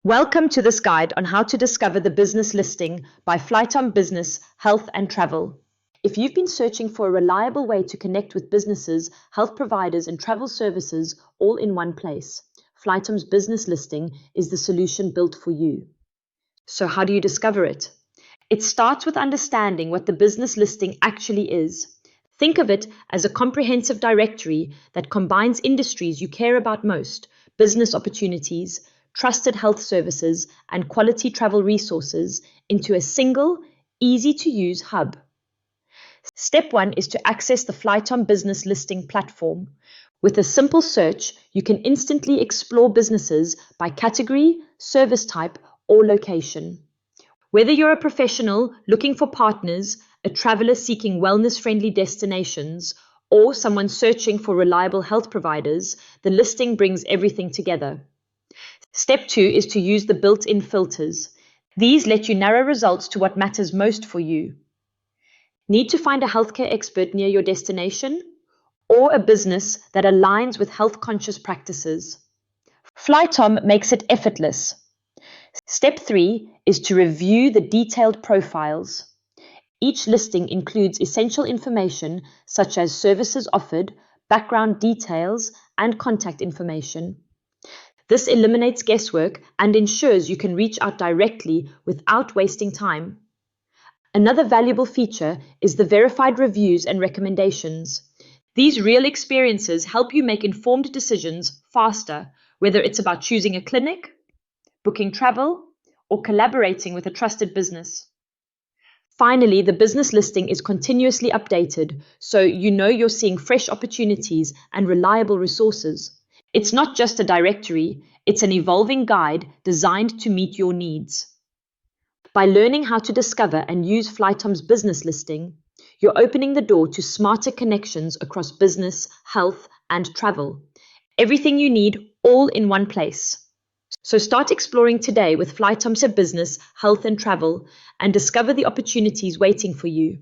Welcome to this guide on how to discover the business listing by Flytom Business, Health and Travel. If you've been searching for a reliable way to connect with businesses, health providers and travel services all in one place, Flytom's business listing is the solution built for you. So how do you discover it? It starts with understanding what the business listing actually is. Think of it as a comprehensive directory that combines industries you care about most, business opportunities, trusted health services, and quality travel resources into a single, easy-to-use hub. Step 1 is to access the Flytom Business Listing platform. With a simple search, you can instantly explore businesses by category, service type, or location. Whether you're a professional looking for partners, a traveler seeking wellness-friendly destinations, or someone searching for reliable health providers, the listing brings everything together. Step 2 is to use the built-in filters. These let you narrow results to what matters most for you. Need to find a healthcare expert near your destination? Or a business that aligns with health-conscious practices? Flytom makes it effortless. Step 3 is to review the detailed profiles. Each listing includes essential information such as services offered, background details, and contact information. This eliminates guesswork and ensures you can reach out directly without wasting time. Another valuable feature is the verified reviews and recommendations. These real experiences help you make informed decisions faster, whether it's about choosing a clinic, booking travel, or collaborating with a trusted business. Finally, the business listing is continuously updated, so you know you're seeing fresh opportunities and reliable resources. It's not just a directory, it's an evolving guide designed to meet your needs. By learning how to discover and use Flytom's business listing, you're opening the door to smarter connections across business, health, and travel. Everything you need all in one place. So start exploring today with Flytom's Business, Health and Travel and discover the opportunities waiting for you.